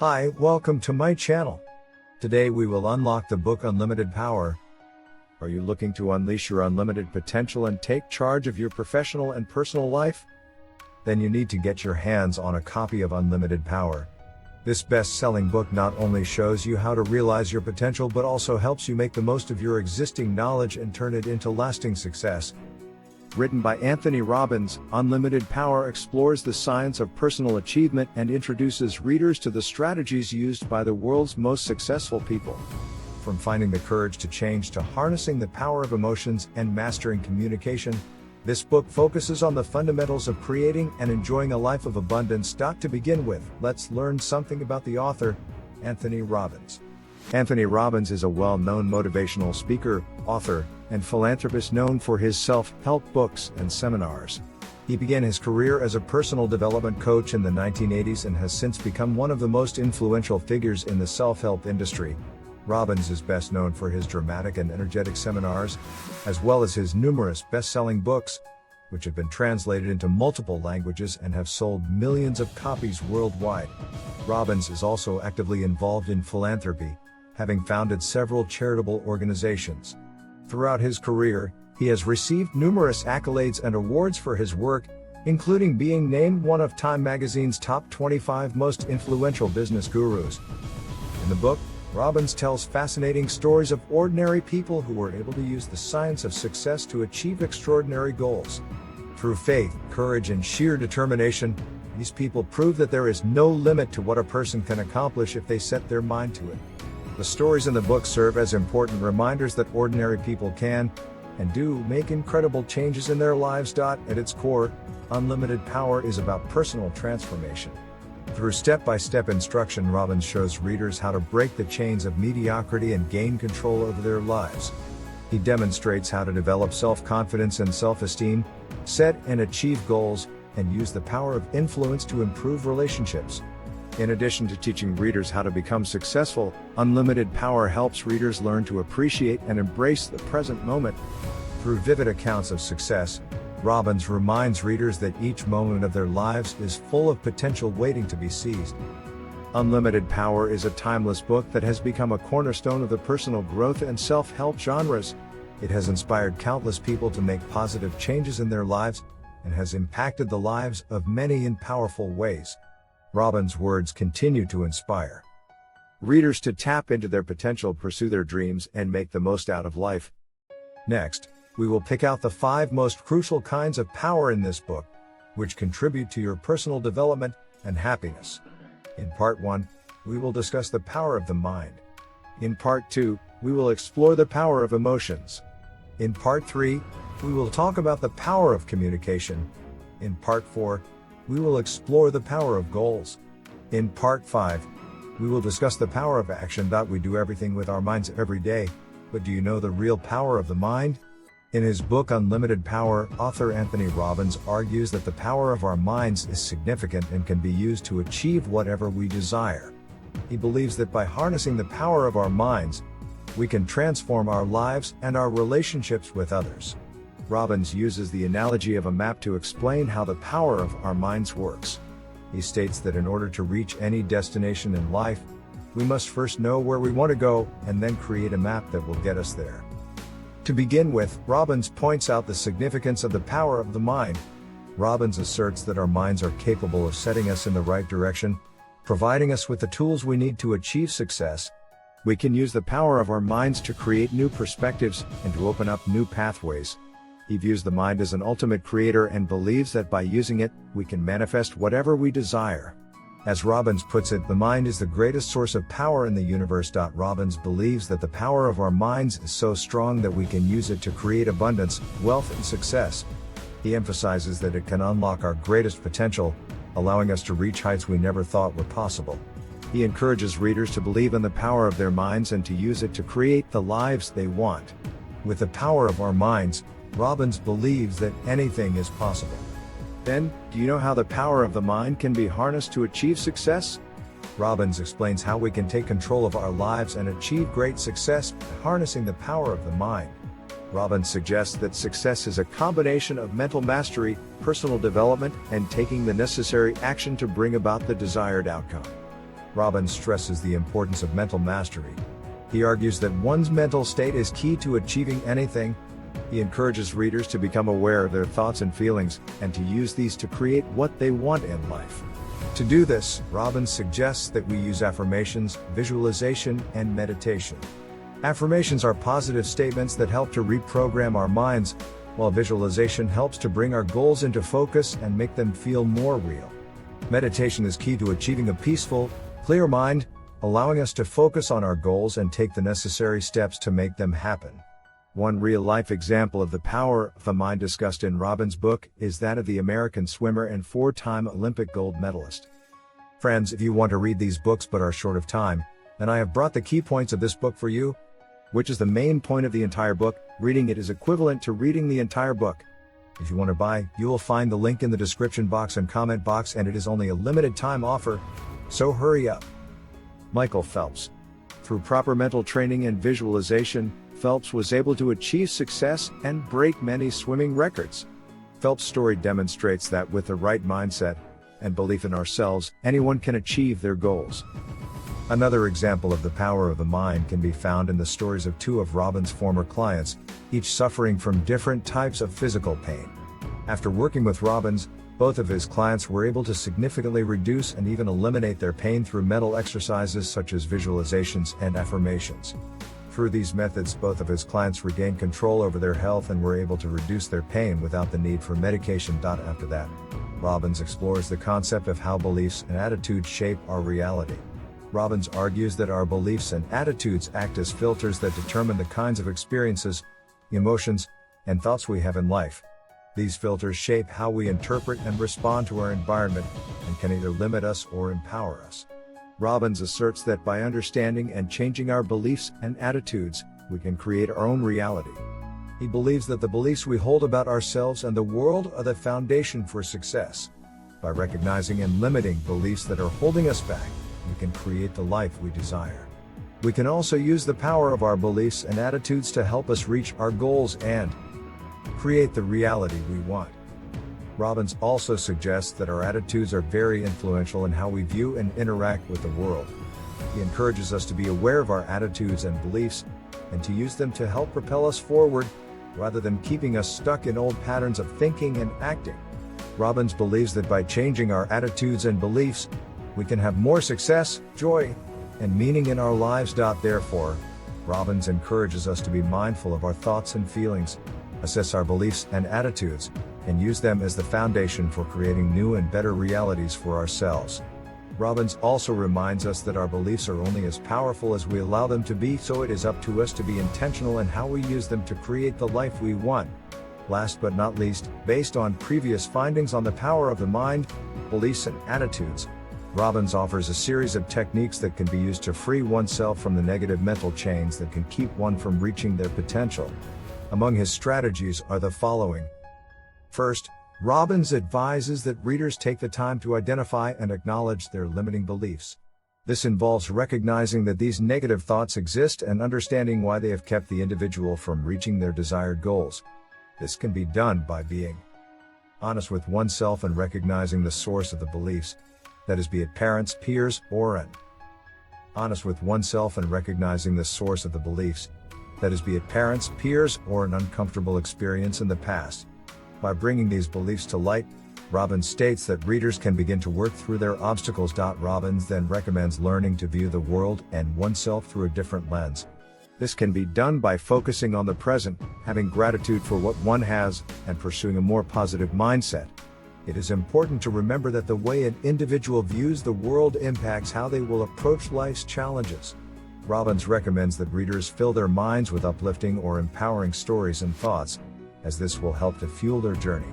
Hi, welcome to my channel. Today we will unlock the book Unlimited Power. Are you looking to unleash your unlimited potential and take charge of your professional and personal life? Then you need to get your hands on a copy of Unlimited Power. This best-selling book not only shows you how to realize your potential but also helps you make the most of your existing knowledge and turn it into lasting success. Written by Anthony Robbins, Unlimited Power explores the science of personal achievement and introduces readers to the strategies used by the world's most successful people. From finding the courage to change to harnessing the power of emotions and mastering communication, this book focuses on the fundamentals of creating and enjoying a life of abundance. To begin with, let's learn something about the author, Anthony Robbins. Anthony Robbins is a well-known motivational speaker, author, and philanthropist known for his self-help books and seminars. He began his career as a personal development coach in the 1980s and has since become one of the most influential figures in the self-help industry. Robbins is best known for his dramatic and energetic seminars, as well as his numerous best-selling books, which have been translated into multiple languages and have sold millions of copies worldwide. Robbins is also actively involved in philanthropy, having founded several charitable organizations. Throughout his career, he has received numerous accolades and awards for his work, including being named one of Time magazine's top 25 most influential business gurus. In the book, Robbins tells fascinating stories of ordinary people who were able to use the science of success to achieve extraordinary goals. Through faith, courage, and sheer determination, these people prove that there is no limit to what a person can accomplish if they set their mind to it. The stories in the book serve as important reminders that ordinary people can, and do, make incredible changes in their lives. At its core, Unlimited Power is about personal transformation. Through step-by-step instruction, Robbins shows readers how to break the chains of mediocrity and gain control over their lives. He demonstrates how to develop self-confidence and self-esteem, set and achieve goals, and use the power of influence to improve relationships. In addition to teaching readers how to become successful, Unlimited Power helps readers learn to appreciate and embrace the present moment. Through vivid accounts of success, Robbins reminds readers that each moment of their lives is full of potential waiting to be seized. Unlimited Power is a timeless book that has become a cornerstone of the personal growth and self-help genres. It has inspired countless people to make positive changes in their lives, and has impacted the lives of many in powerful ways. Robbins' words continue to inspire readers to tap into their potential, pursue their dreams, and make the most out of life. Next, we will pick out the 5 most crucial kinds of power in this book, which contribute to your personal development and happiness. In Part 1, we will discuss the power of the mind. In Part 2, we will explore the power of emotions. In Part 3, we will talk about the power of communication. In Part 4, we will explore the power of goals. In Part 5, we will discuss the power of action. We do everything with our minds every day, but do you know the real power of the mind? In his book Unlimited Power, author Anthony Robbins argues that the power of our minds is significant and can be used to achieve whatever we desire. He believes that by harnessing the power of our minds, we can transform our lives and our relationships with others. Robbins uses the analogy of a map to explain how the power of our minds works. He states that in order to reach any destination in life, we must first know where we want to go, and then create a map that will get us there. To begin with, Robbins points out the significance of the power of the mind. Robbins asserts that our minds are capable of setting us in the right direction, providing us with the tools we need to achieve success. We can use the power of our minds to create new perspectives and to open up new pathways. He views the mind as an ultimate creator and believes that by using it, we can manifest whatever we desire. As Robbins puts it, the mind is the greatest source of power in the universe. Robbins believes that the power of our minds is so strong that we can use it to create abundance, wealth, and success. He emphasizes that it can unlock our greatest potential, allowing us to reach heights we never thought were possible. He encourages readers to believe in the power of their minds and to use it to create the lives they want. With the power of our minds, Robbins believes that anything is possible. Then, do you know how the power of the mind can be harnessed to achieve success? Robbins explains how we can take control of our lives and achieve great success by harnessing the power of the mind. Robbins suggests that success is a combination of mental mastery, personal development, and taking the necessary action to bring about the desired outcome. Robbins stresses the importance of mental mastery. He argues that one's mental state is key to achieving anything. He encourages readers to become aware of their thoughts and feelings, and to use these to create what they want in life. To do this, Robbins suggests that we use affirmations, visualization, and meditation. Affirmations are positive statements that help to reprogram our minds, while visualization helps to bring our goals into focus and make them feel more real. Meditation is key to achieving a peaceful, clear mind, allowing us to focus on our goals and take the necessary steps to make them happen. One real-life example of the power of the mind discussed in Robbins' book is that of the American swimmer and 4-time Olympic gold medalist. Friends, if you want to read these books but are short of time, then I have brought the key points of this book for you, which is the main point of the entire book. Reading it is equivalent to reading the entire book. If you want to buy, you will find the link in the description box and comment box, and it is only a limited time offer, so hurry up. Michael Phelps. Through proper mental training and visualization, Phelps was able to achieve success and break many swimming records. Phelps' story demonstrates that with the right mindset and belief in ourselves, anyone can achieve their goals. Another example of the power of the mind can be found in the stories of 2 of Robbins' former clients, each suffering from different types of physical pain. After working with Robbins, both of his clients were able to significantly reduce and even eliminate their pain through mental exercises such as visualizations and affirmations. Through these methods, both of his clients regained control over their health and were able to reduce their pain without the need for medication. After that, Robbins explores the concept of how beliefs and attitudes shape our reality. Robbins argues that our beliefs and attitudes act as filters that determine the kinds of experiences, emotions, and thoughts we have in life. These filters shape how we interpret and respond to our environment, and can either limit us or empower us. Robbins asserts that by understanding and changing our beliefs and attitudes, we can create our own reality. He believes that the beliefs we hold about ourselves and the world are the foundation for success. By recognizing and limiting beliefs that are holding us back, we can create the life we desire. We can also use the power of our beliefs and attitudes to help us reach our goals and create the reality we want. Robbins also suggests that our attitudes are very influential in how we view and interact with the world. He encourages us to be aware of our attitudes and beliefs, and to use them to help propel us forward, rather than keeping us stuck in old patterns of thinking and acting. Robbins believes that by changing our attitudes and beliefs, we can have more success, joy, and meaning in our lives. Therefore, Robbins encourages us to be mindful of our thoughts and feelings, assess our beliefs and attitudes, and use them as the foundation for creating new and better realities for ourselves. Robbins also reminds us that our beliefs are only as powerful as we allow them to be, so it is up to us to be intentional in how we use them to create the life we want. Last but not least, based on previous findings on the power of the mind, beliefs and attitudes, Robbins offers a series of techniques that can be used to free oneself from the negative mental chains that can keep one from reaching their potential. Among his strategies are the following. First, Robbins advises that readers take the time to identify and acknowledge their limiting beliefs. This involves recognizing that these negative thoughts exist and understanding why they have kept the individual from reaching their desired goals. This can be done by being honest with oneself and recognizing the source of the beliefs. That is, be it parents, peers, or an honest with oneself and recognizing the source of the beliefs. That is, be it parents, peers, or an uncomfortable experience in the past. By bringing these beliefs to light, Robbins states that readers can begin to work through their obstacles. Robbins then recommends learning to view the world and oneself through a different lens. This can be done by focusing on the present, having gratitude for what one has, and pursuing a more positive mindset. It is important to remember that the way an individual views the world impacts how they will approach life's challenges. Robbins recommends that readers fill their minds with uplifting or empowering stories and thoughts, as this will help to fuel their journey.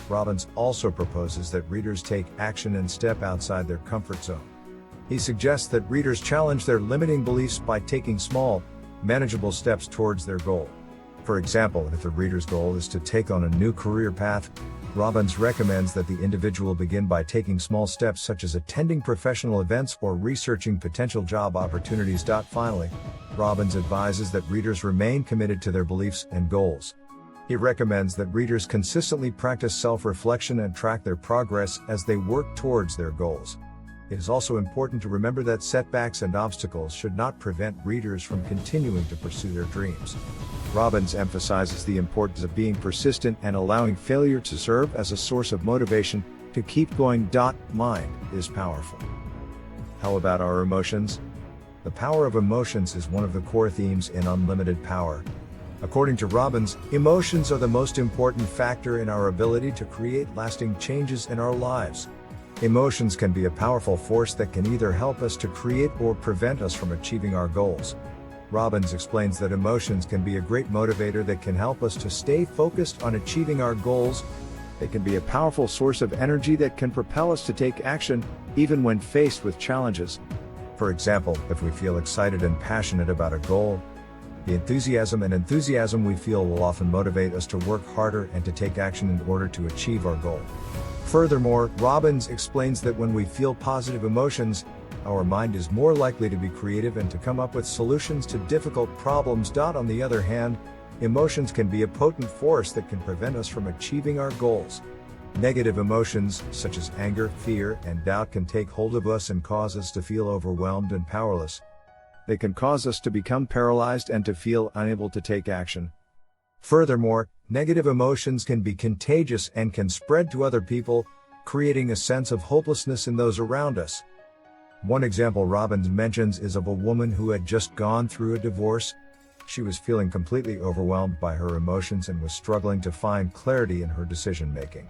Robbins also proposes that readers take action and step outside their comfort zone. He suggests that readers challenge their limiting beliefs by taking small, manageable steps towards their goal. For example, if the reader's goal is to take on a new career path, Robbins recommends that the individual begin by taking small steps such as attending professional events or researching potential job opportunities. Finally, Robbins advises that readers remain committed to their beliefs and goals. He recommends that readers consistently practice self-reflection and track their progress as they work towards their goals. It is also important to remember that setbacks and obstacles should not prevent readers from continuing to pursue their dreams. Robbins emphasizes the importance of being persistent and allowing failure to serve as a source of motivation to keep going. Mind is powerful. How about our emotions? The power of emotions is one of the core themes in Unlimited Power. According to Robbins, emotions are the most important factor in our ability to create lasting changes in our lives. Emotions can be a powerful force that can either help us to create or prevent us from achieving our goals. Robbins explains that emotions can be a great motivator that can help us to stay focused on achieving our goals. They can be a powerful source of energy that can propel us to take action, even when faced with challenges. For example, if we feel excited and passionate about a goal, the enthusiasm we feel will often motivate us to work harder and to take action in order to achieve our goal. Furthermore, Robbins explains that when we feel positive emotions, our mind is more likely to be creative and to come up with solutions to difficult problems. On the other hand, emotions can be a potent force that can prevent us from achieving our goals. Negative emotions, such as anger, fear, and doubt, can take hold of us and cause us to feel overwhelmed and powerless. They can cause us to become paralyzed and to feel unable to take action. Furthermore, negative emotions can be contagious and can spread to other people, creating a sense of hopelessness in those around us. One example Robbins mentions is of a woman who had just gone through a divorce. She was feeling completely overwhelmed by her emotions and was struggling to find clarity in her decision-making.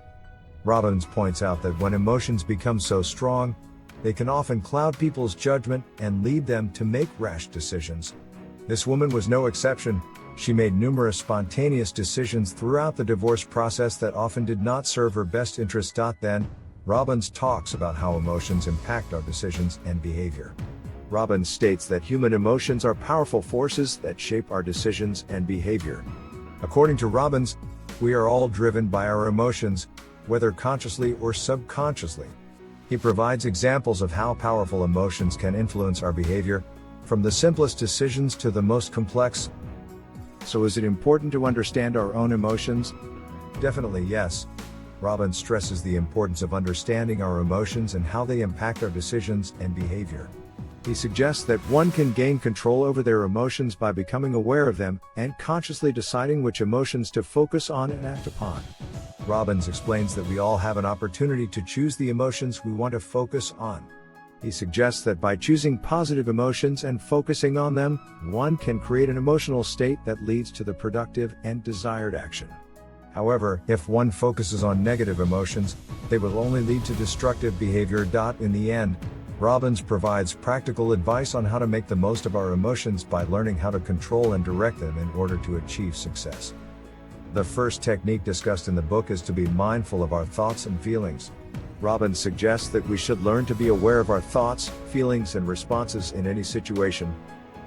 Robbins points out that when emotions become so strong, they can often cloud people's judgment and lead them to make rash decisions. This woman was no exception. She made numerous spontaneous decisions throughout the divorce process that often did not serve her best interest. Then, Robbins talks about how emotions impact our decisions and behavior. Robbins states that human emotions are powerful forces that shape our decisions and behavior. According to Robbins, we are all driven by our emotions, whether consciously or subconsciously. He provides examples of how powerful emotions can influence our behavior, from the simplest decisions to the most complex. So is it important to understand our own emotions? Definitely yes. Robbins stresses the importance of understanding our emotions and how they impact our decisions and behavior. He suggests that one can gain control over their emotions by becoming aware of them and consciously deciding which emotions to focus on and act upon. Robbins explains that we all have an opportunity to choose the emotions we want to focus on. He suggests that by choosing positive emotions and focusing on them, one can create an emotional state that leads to the productive and desired action. However, if one focuses on negative emotions, they will only lead to destructive behavior. In the end, Robbins provides practical advice on how to make the most of our emotions by learning how to control and direct them in order to achieve success. The first technique discussed in the book is to be mindful of our thoughts and feelings. Robbins suggests that we should learn to be aware of our thoughts, feelings, and responses in any situation.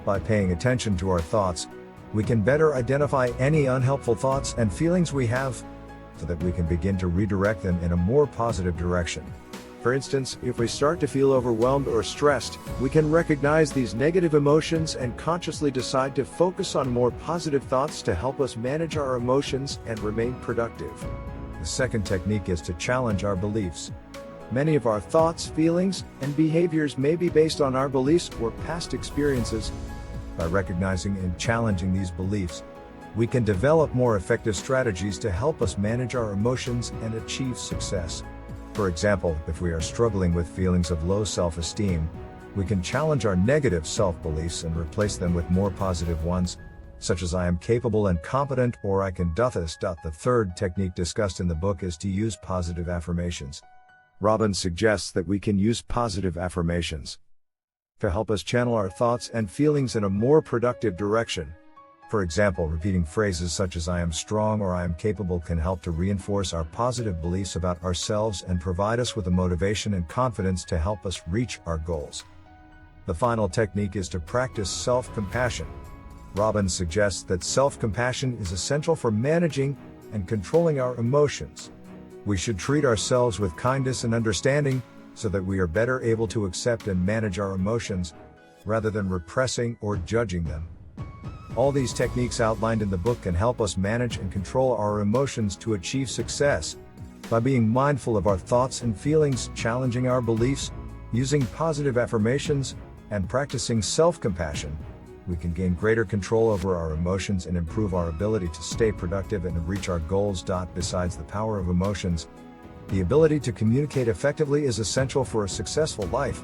By paying attention to our thoughts, we can better identify any unhelpful thoughts and feelings we have, so that we can begin to redirect them in a more positive direction. For instance, if we start to feel overwhelmed or stressed, we can recognize these negative emotions and consciously decide to focus on more positive thoughts to help us manage our emotions and remain productive. The second technique is to challenge our beliefs. Many of our thoughts, feelings, and behaviors may be based on our beliefs or past experiences. By recognizing and challenging these beliefs, we can develop more effective strategies to help us manage our emotions and achieve success. For example, if we are struggling with feelings of low self-esteem, we can challenge our negative self-beliefs and replace them with more positive ones, such as I am capable and competent or I can do this. The third technique discussed in the book is to use positive affirmations. Robbins suggests that we can use positive affirmations to help us channel our thoughts and feelings in a more productive direction. For example, repeating phrases such as I am strong or I am capable can help to reinforce our positive beliefs about ourselves and provide us with the motivation and confidence to help us reach our goals. The final technique is to practice self-compassion. Robbins suggests that self-compassion is essential for managing and controlling our emotions. We should treat ourselves with kindness and understanding, so that we are better able to accept and manage our emotions, rather than repressing or judging them. All these techniques outlined in the book can help us manage and control our emotions to achieve success. By being mindful of our thoughts and feelings, challenging our beliefs, Using positive affirmations and practicing self-compassion, we can gain greater control over our emotions and improve our ability to stay productive and reach our goals. Besides the power of emotions, the ability to communicate effectively is essential for a successful life.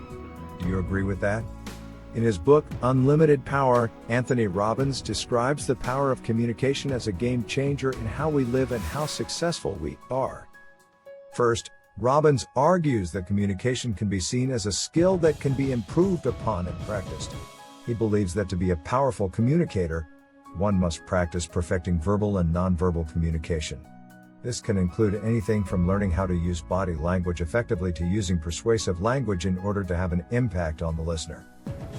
Do you agree with that? In his book, Unlimited Power, Anthony Robbins describes the power of communication as a game changer in how we live and how successful we are. First, Robbins argues that communication can be seen as a skill that can be improved upon and practiced. He believes that to be a powerful communicator, one must practice perfecting verbal and nonverbal communication. This can include anything from learning how to use body language effectively to using persuasive language in order to have an impact on the listener.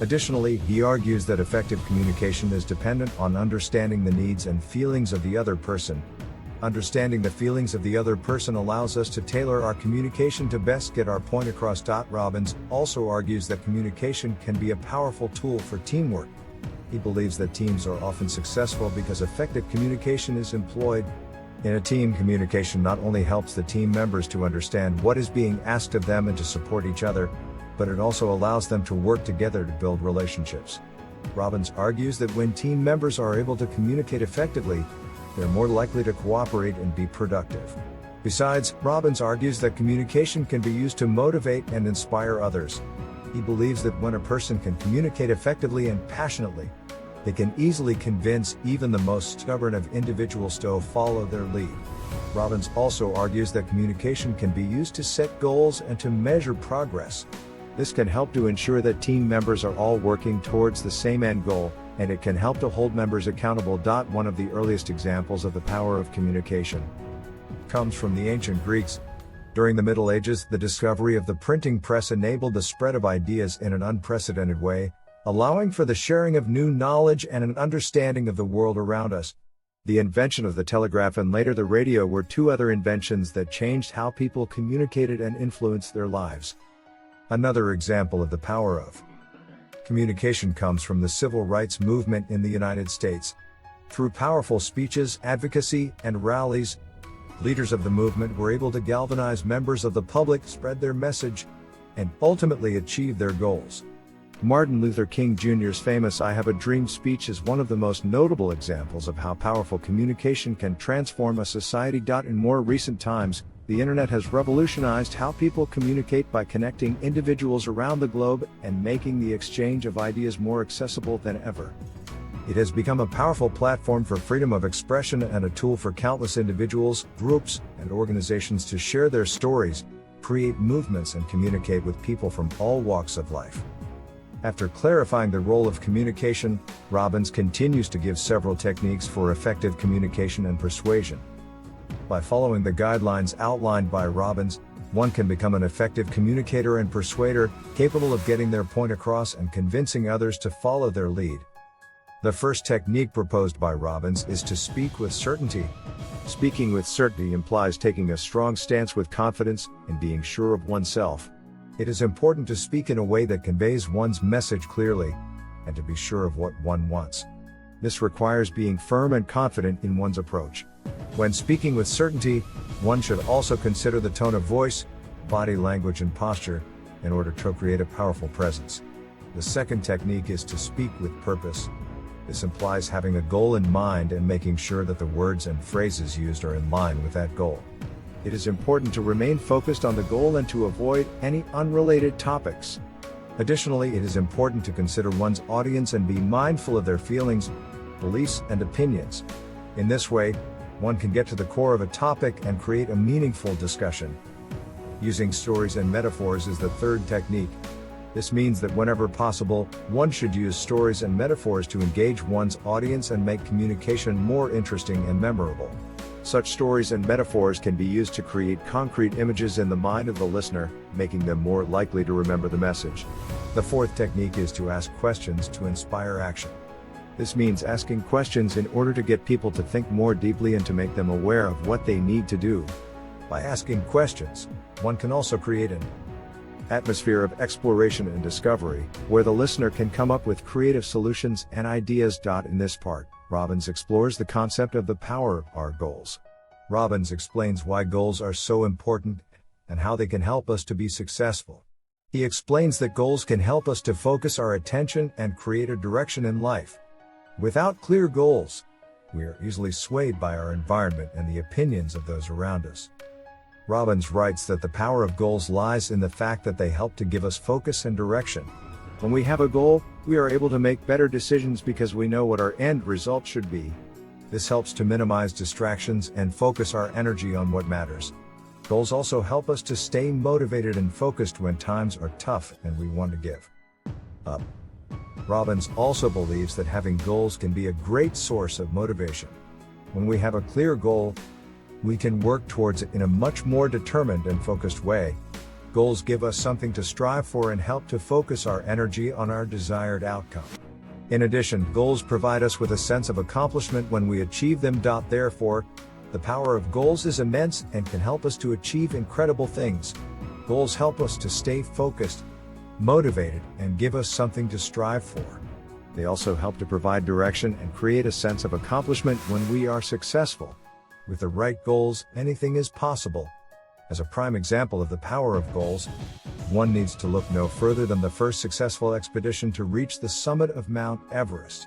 Additionally, he argues that effective communication is dependent on understanding the needs and feelings of the other person. Understanding the feelings of the other person allows us to tailor our communication to best get our point across. Robbins also argues that communication can be a powerful tool for teamwork. He believes that teams are often successful because effective communication is employed. In a team, communication not only helps the team members to understand what is being asked of them and to support each other, but it also allows them to work together to build relationships. Robbins argues that when team members are able to communicate effectively, they're more likely to cooperate and be productive. Besides, Robbins argues that communication can be used to motivate and inspire others. He believes that when a person can communicate effectively and passionately, they can easily convince even the most stubborn of individuals to follow their lead. Robbins also argues that communication can be used to set goals and to measure progress. This can help to ensure that team members are all working towards the same end goal, and it can help to hold members accountable. One of the earliest examples of the power of communication comes from the ancient Greeks. During the Middle Ages, the discovery of the printing press enabled the spread of ideas in an unprecedented way, allowing for the sharing of new knowledge and an understanding of the world around us. The invention of the telegraph and later the radio were two other inventions that changed how people communicated and influenced their lives. Another example of the power of communication comes from the civil rights movement in the United States. Through powerful speeches, advocacy, and rallies, leaders of the movement were able to galvanize members of the public, spread their message, and ultimately achieve their goals. Martin Luther King Jr.'s famous "I Have a Dream" speech is one of the most notable examples of how powerful communication can transform a society. In more recent times, the internet has revolutionized how people communicate by connecting individuals around the globe and making the exchange of ideas more accessible than ever. It has become a powerful platform for freedom of expression and a tool for countless individuals, groups, and organizations to share their stories, create movements, and communicate with people from all walks of life. After clarifying the role of communication, Robbins continues to give several techniques for effective communication and persuasion. By following the guidelines outlined by Robbins, one can become an effective communicator and persuader, capable of getting their point across and convincing others to follow their lead. The first technique proposed by Robbins is to speak with certainty. Speaking with certainty implies taking a strong stance with confidence and being sure of oneself. It is important to speak in a way that conveys one's message clearly, and to be sure of what one wants. This requires being firm and confident in one's approach. When speaking with certainty, one should also consider the tone of voice, body language, and posture, in order to create a powerful presence. The second technique is to speak with purpose. This implies having a goal in mind and making sure that the words and phrases used are in line with that goal. It is important to remain focused on the goal and to avoid any unrelated topics. Additionally, it is important to consider one's audience and be mindful of their feelings, beliefs, and opinions. In this way, one can get to the core of a topic and create a meaningful discussion. Using stories and metaphors is the third technique. This means that whenever possible, one should use stories and metaphors to engage one's audience and make communication more interesting and memorable. Such stories and metaphors can be used to create concrete images in the mind of the listener, making them more likely to remember the message. The fourth technique is to ask questions to inspire action. This means asking questions in order to get people to think more deeply and to make them aware of what they need to do. By asking questions, one can also create an atmosphere of exploration and discovery, where the listener can come up with creative solutions and ideas. In this part, Robbins explores the concept of the power of our goals. Robbins explains why goals are so important and how they can help us to be successful. He explains that goals can help us to focus our attention and create a direction in life. Without clear goals, we are easily swayed by our environment and the opinions of those around us. Robbins writes that the power of goals lies in the fact that they help to give us focus and direction. When we have a goal, we are able to make better decisions because we know what our end result should be. This helps to minimize distractions and focus our energy on what matters. Goals also help us to stay motivated and focused when times are tough and we want to give up. Robbins also believes that having goals can be a great source of motivation. When we have a clear goal, we can work towards it in a much more determined and focused way. Goals give us something to strive for and help to focus our energy on our desired outcome. In addition, goals provide us with a sense of accomplishment when we achieve them. Therefore, the power of goals is immense and can help us to achieve incredible things. Goals help us to stay focused, motivated, and give us something to strive for. They also help to provide direction and create a sense of accomplishment when we are successful. With the right goals, anything is possible. As a prime example of the power of goals, one needs to look no further than the first successful expedition to reach the summit of Mount Everest.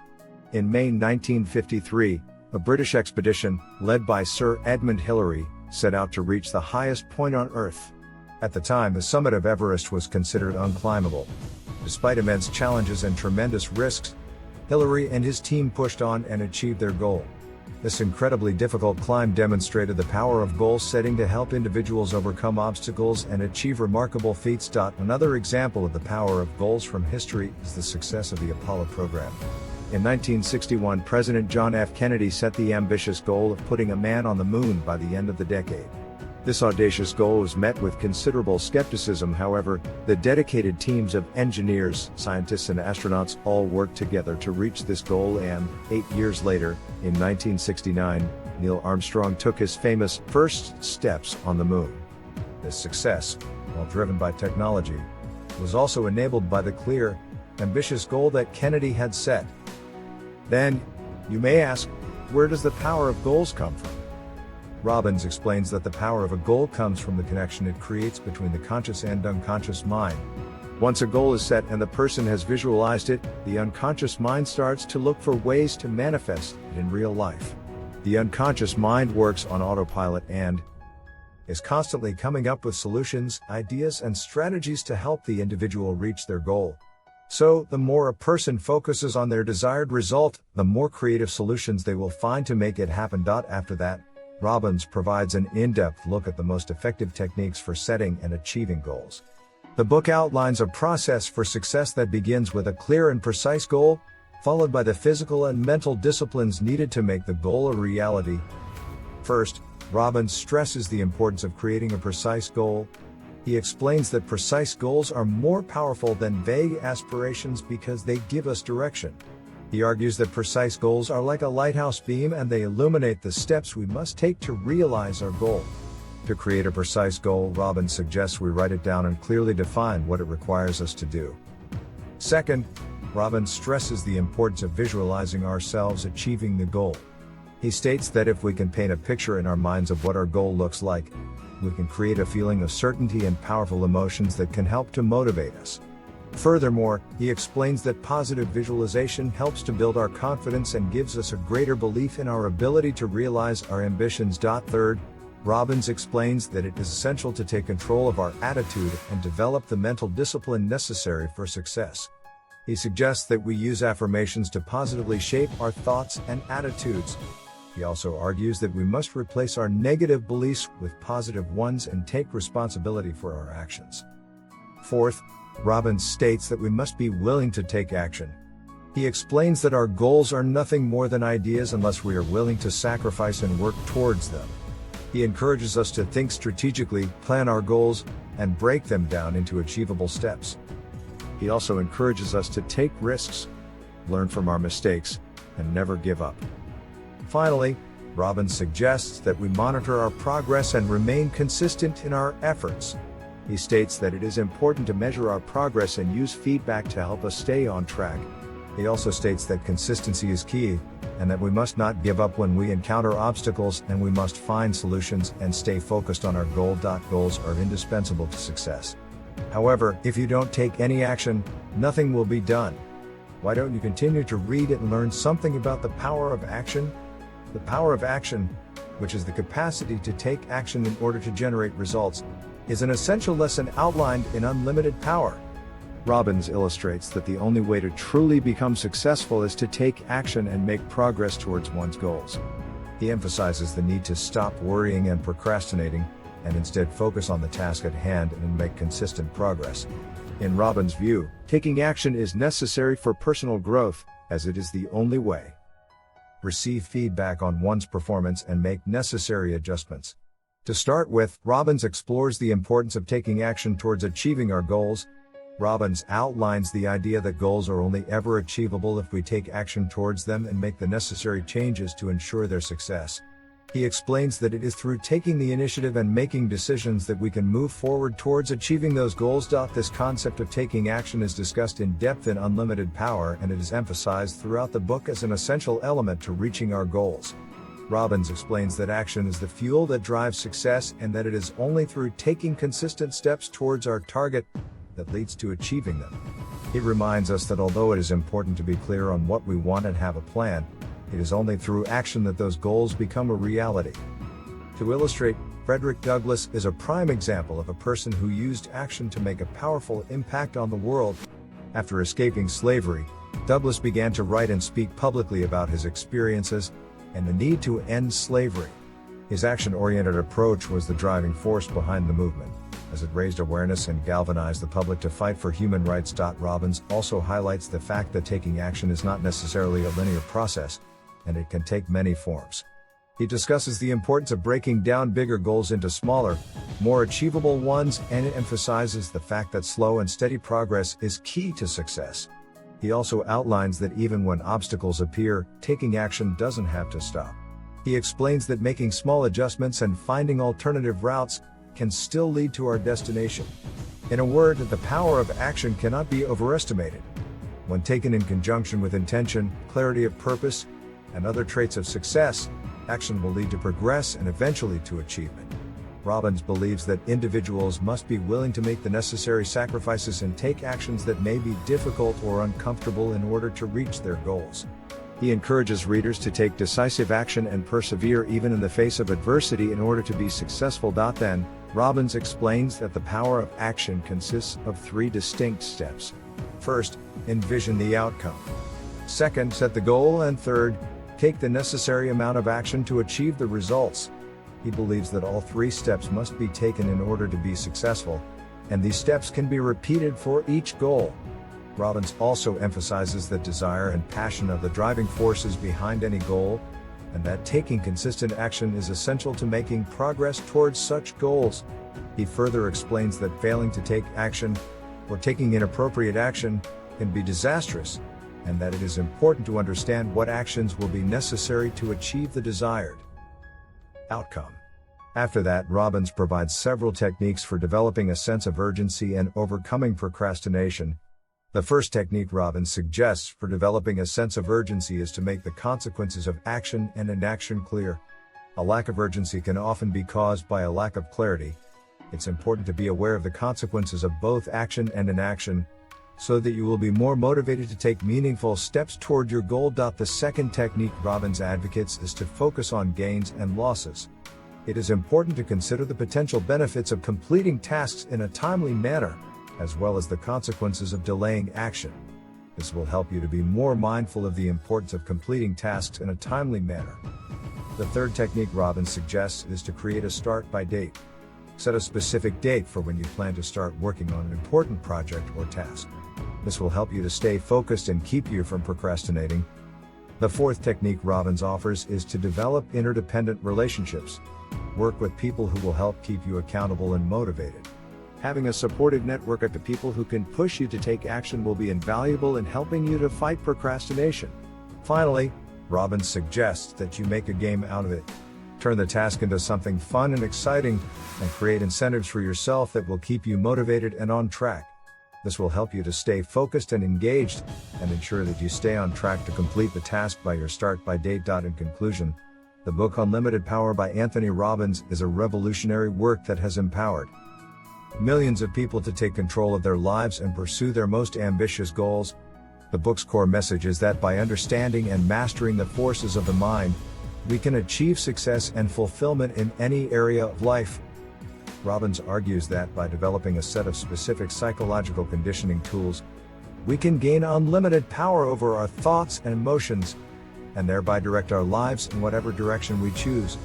In May 1953, a British expedition, led by Sir Edmund Hillary, set out to reach the highest point on Earth. At the time, the summit of Everest was considered unclimbable. Despite immense challenges and tremendous risks, Hillary and his team pushed on and achieved their goal. This incredibly difficult climb demonstrated the power of goal setting to help individuals overcome obstacles and achieve remarkable feats. Another example of the power of goals from history is the success of the Apollo program. In 1961, President John F. Kennedy set the ambitious goal of putting a man on the moon by the end of the decade. This audacious goal was met with considerable skepticism. However, the dedicated teams of engineers, scientists, and astronauts all worked together to reach this goal, and 8 years later, in 1969, Neil Armstrong took his famous first steps on the moon. This success, while driven by technology, was also enabled by the clear, ambitious goal that Kennedy had set. Then, you may ask, where does the power of goals come from? Robbins explains that the power of a goal comes from the connection it creates between the conscious and unconscious mind. Once a goal is set and the person has visualized it, the unconscious mind starts to look for ways to manifest it in real life. The unconscious mind works on autopilot and is constantly coming up with solutions, ideas, and strategies to help the individual reach their goal. So, the more a person focuses on their desired result, the more creative solutions they will find to make it happen. After that, Robbins provides an in-depth look at the most effective techniques for setting and achieving goals. The book outlines a process for success that begins with a clear and precise goal, followed by the physical and mental disciplines needed to make the goal a reality. First, Robbins stresses the importance of creating a precise goal. He explains that precise goals are more powerful than vague aspirations because they give us direction. He argues that precise goals are like a lighthouse beam and they illuminate the steps we must take to realize our goal. To create a precise goal, Robbins suggests we write it down and clearly define what it requires us to do. Second, Robbins stresses the importance of visualizing ourselves achieving the goal. He states that if we can paint a picture in our minds of what our goal looks like, we can create a feeling of certainty and powerful emotions that can help to motivate us. Furthermore, he explains that positive visualization helps to build our confidence and gives us a greater belief in our ability to realize our ambitions. Third, Robbins explains that it is essential to take control of our attitude and develop the mental discipline necessary for success. He suggests that we use affirmations to positively shape our thoughts and attitudes. He also argues that we must replace our negative beliefs with positive ones and take responsibility for our actions. Fourth, Robbins states that we must be willing to take action. He explains that our goals are nothing more than ideas unless we are willing to sacrifice and work towards them. He encourages us to think strategically, plan our goals, and break them down into achievable steps. He also encourages us to take risks, learn from our mistakes, and never give up. Finally, Robbins suggests that we monitor our progress and remain consistent in our efforts. He states that it is important to measure our progress and use feedback to help us stay on track. He also states that consistency is key, and that we must not give up when we encounter obstacles, and we must find solutions and stay focused on our goal. Goals are indispensable to success. However, if you don't take any action, nothing will be done. Why don't you continue to read it and learn something about the power of action? The power of action, which is the capacity to take action in order to generate results, is an essential lesson outlined in Unlimited Power. Robbins illustrates that the only way to truly become successful is to take action and make progress towards one's goals. He emphasizes the need to stop worrying and procrastinating, and instead focus on the task at hand and make consistent progress. In Robbins' view, taking action is necessary for personal growth, as it is the only way. Receive feedback on one's performance and make necessary adjustments. To start with, Robbins explores the importance of taking action towards achieving our goals. Robbins outlines the idea that goals are only ever achievable if we take action towards them and make the necessary changes to ensure their success. He explains that it is through taking the initiative and making decisions that we can move forward towards achieving those goals. This concept of taking action is discussed in depth in Unlimited Power, and it is emphasized throughout the book as an essential element to reaching our goals. Robbins explains that action is the fuel that drives success, and that it is only through taking consistent steps towards our target that leads to achieving them. He reminds us that although it is important to be clear on what we want and have a plan, it is only through action that those goals become a reality. To illustrate, Frederick Douglass is a prime example of a person who used action to make a powerful impact on the world. After escaping slavery, Douglass began to write and speak publicly about his experiences and the need to end slavery. His action-oriented approach was the driving force behind the movement, as it raised awareness and galvanized the public to fight for human rights. Robbins also highlights the fact that taking action is not necessarily a linear process, and it can take many forms. He discusses the importance of breaking down bigger goals into smaller, more achievable ones, and it emphasizes the fact that slow and steady progress is key to success. He also outlines that even when obstacles appear, taking action doesn't have to stop. He explains that making small adjustments and finding alternative routes can still lead to our destination. In a word, the power of action cannot be overestimated. When taken in conjunction with intention, clarity of purpose, and other traits of success, action will lead to progress and eventually to achievement. Robbins believes that individuals must be willing to make the necessary sacrifices and take actions that may be difficult or uncomfortable in order to reach their goals. He encourages readers to take decisive action and persevere even in the face of adversity in order to be successful. Then, Robbins explains that the power of action consists of 3 distinct steps. First, envision the outcome. Second, set the goal, and third, take the necessary amount of action to achieve the results. He believes that all 3 steps must be taken in order to be successful, and these steps can be repeated for each goal. Robbins also emphasizes that desire and passion are the driving forces behind any goal, and that taking consistent action is essential to making progress towards such goals. He further explains that failing to take action, or taking inappropriate action, can be disastrous, and that it is important to understand what actions will be necessary to achieve the desired outcome. After that, Robbins provides several techniques for developing a sense of urgency and overcoming procrastination. The first technique Robbins suggests for developing a sense of urgency is to make the consequences of action and inaction clear. A lack of urgency can often be caused by a lack of clarity. It's important to be aware of the consequences of both action and inaction, so that you will be more motivated to take meaningful steps toward your goal. The second technique Robbins advocates is to focus on gains and losses. It is important to consider the potential benefits of completing tasks in a timely manner, as well as the consequences of delaying action. This will help you to be more mindful of the importance of completing tasks in a timely manner. The third technique Robbins suggests is to create a start by date. Set a specific date for when you plan to start working on an important project or task. This will help you to stay focused and keep you from procrastinating. The fourth technique Robbins offers is to develop interdependent relationships. Work with people who will help keep you accountable and motivated. Having a supportive network of people who can push you to take action will be invaluable in helping you to fight procrastination. Finally, Robbins suggests that you make a game out of it. Turn the task into something fun and exciting, and create incentives for yourself that will keep you motivated and on track. This will help you to stay focused and engaged, and ensure that you stay on track to complete the task by your start by date. In conclusion, the book Unlimited Power by Anthony Robbins is a revolutionary work that has empowered millions of people to take control of their lives and pursue their most ambitious goals. The book's core message is that by understanding and mastering the forces of the mind, we can achieve success and fulfillment in any area of life. Robbins argues that by developing a set of specific psychological conditioning tools, we can gain unlimited power over our thoughts and emotions, and thereby direct our lives in whatever direction we choose.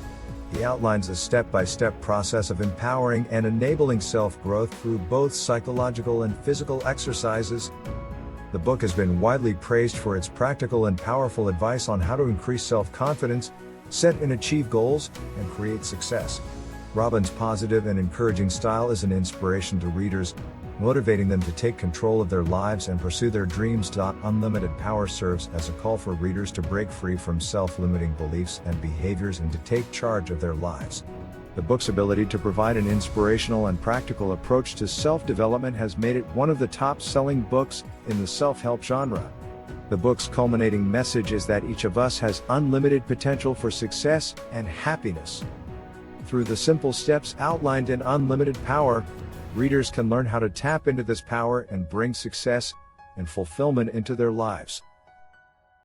He outlines a step-by-step process of empowering and enabling self-growth through both psychological and physical exercises. The book has been widely praised for its practical and powerful advice on how to increase self-confidence, set and achieve goals, and create success. Robbins' positive and encouraging style is an inspiration to readers, motivating them to take control of their lives and pursue their dreams. Unlimited Power serves as a call for readers to break free from self-limiting beliefs and behaviors and to take charge of their lives. The book's ability to provide an inspirational and practical approach to self-development has made it one of the top-selling books in the self-help genre. The book's culminating message is that each of us has unlimited potential for success and happiness. Through the simple steps outlined in Unlimited Power, readers can learn how to tap into this power and bring success and fulfillment into their lives.